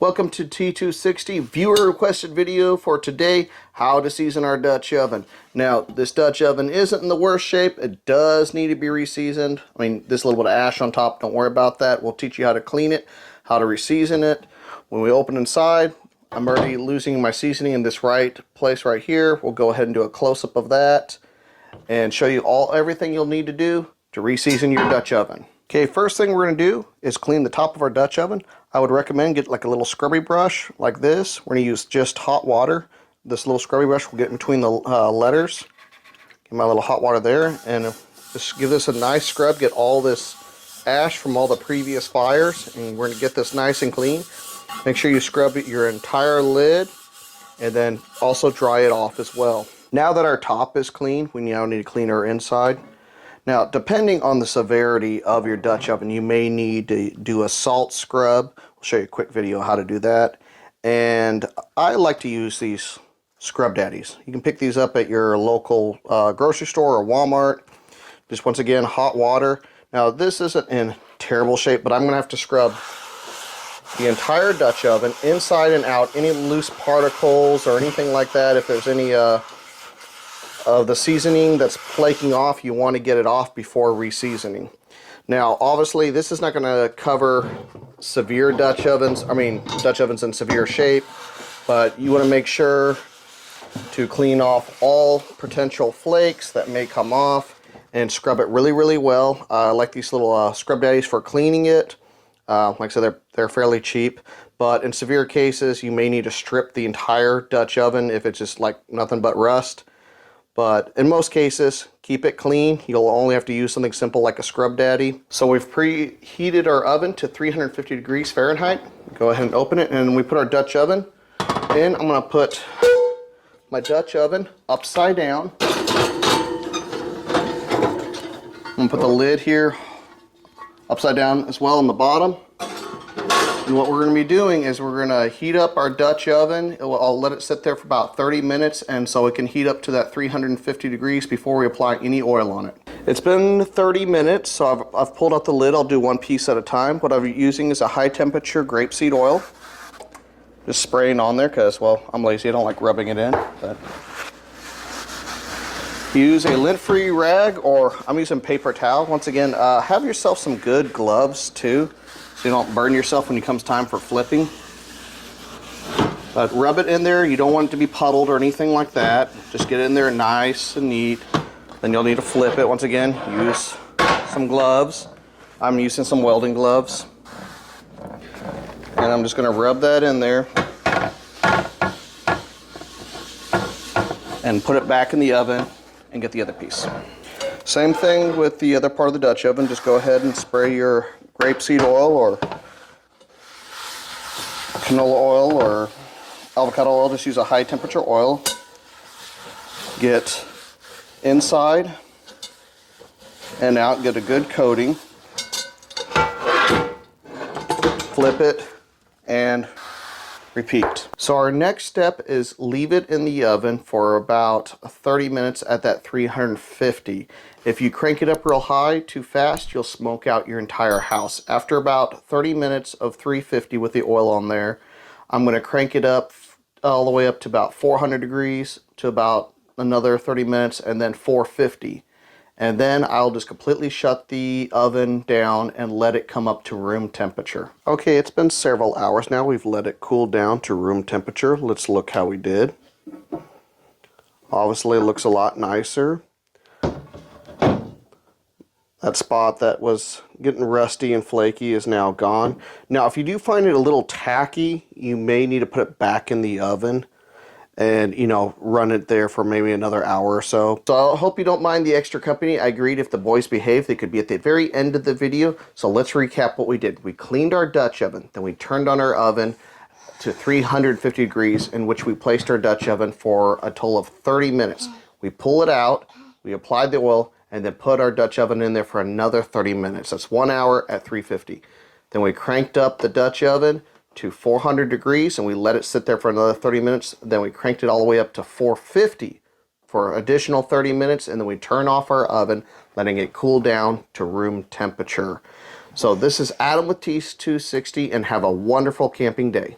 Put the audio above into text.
Welcome to T260 viewer requested video for today, how to season our Dutch oven. Now, this Dutch oven isn't in the worst shape. It does need to be reseasoned. I mean, this little bit of ash on top, don't worry about that. We'll teach you how to clean it, how to reseason it. When we open inside, I'm already losing my seasoning in this right place right here. We'll go ahead and do a close-up of that and show you everything you'll need to do to reseason your Dutch oven. Okay, first thing we're going to do is clean the top of our Dutch oven. I would recommend get like a little scrubby brush like this. We're going to use just hot water. This little scrubby brush will get in between the letters. Get my little hot water there and just give this a nice scrub. Get all this ash from all the previous fires, and we're going to get this nice and clean. Make sure you scrub your entire lid and then also dry it off as well. Now that our top is clean, we now need to clean our inside. Now, depending on the severity of your Dutch oven, you may need to do a salt scrub. We'll show you a quick video how to do that. And I like to use these Scrub Daddies. You can pick these up at your local grocery store or Walmart. Just once again, hot water. Now, this isn't in terrible shape, but I'm going to have to scrub the entire Dutch oven, inside and out, any loose particles or anything like that. If there's any of the seasoning that's flaking off, you want to get it off before reseasoning. Now, obviously, this is not going to cover severe Dutch ovens. Dutch ovens in severe shape, but you want to make sure to clean off all potential flakes that may come off and scrub it really, really well. I like these little Scrub Daddies for cleaning it. Like I said, they're fairly cheap, but in severe cases, you may need to strip the entire Dutch oven if it's just like nothing but rust. But in most cases, keep it clean. You'll only have to use something simple like a Scrub Daddy. So we've preheated our oven to 350 degrees Fahrenheit. Go ahead and open it, and we put our Dutch oven in. I'm going to put my Dutch oven upside down. I'm going to put the lid here upside down as well on the bottom. And what we're going to be doing is we're going to heat up our Dutch oven. I'll let it sit there for about 30 minutes, and so it can heat up to that 350 degrees before we apply any oil on it. It's been 30 minutes, so I've pulled out the lid. I'll do one piece at a time. What I'm using is a high temperature grapeseed oil. Just spraying on there because, well, I'm lazy. I don't like rubbing it in. But use a lint-free rag, or I'm using paper towel. Once again, have yourself some good gloves too, so you don't burn yourself when it comes time for flipping. But rub it in there. You don't want it to be puddled or anything like that. Just get it in there nice and neat. Then you'll need to flip it. Once again, use some gloves. I'm using some welding gloves. And I'm just going to rub that in there and put it back in the oven and get the other piece. Same thing with the other part of the Dutch oven. Just go ahead and spray your grapeseed oil or canola oil or avocado oil. Just use a high temperature oil. Get inside and out, get a good coating. Flip it and repeat. So our next step is leave it in the oven for about 30 minutes at that 350. If you crank it up real high too fast, you'll smoke out your entire house. After about 30 minutes of 350 with the oil on there, I'm going to crank it up all the way up to about 400 degrees to about another 30 minutes, and then 450. And then I'll just completely shut the oven down and let it come up to room temperature. Okay, it's been several hours now. We've let it cool down to room temperature. Let's look how we did. Obviously, it looks a lot nicer. That spot that was getting rusty and flaky is now gone. Now, if you do find it a little tacky, you may need to put it back in the oven and, run it there for maybe another hour or so. So I hope you don't mind the extra company. I agreed if the boys behave, they could be at the very end of the video. So let's recap what we did. We cleaned our Dutch oven, then we turned on our oven to 350 degrees, in which we placed our Dutch oven for a total of 30 minutes. We pull it out, we applied the oil, and then put our Dutch oven in there for another 30 minutes. That's 1 hour at 350. Then we cranked up the Dutch oven to 400 degrees and we let it sit there for another 30 minutes. Then we cranked it all the way up to 450 for additional 30 minutes, and then we turn off our oven, letting it cool down to room temperature. So this is Adam with T260, and have a wonderful camping day.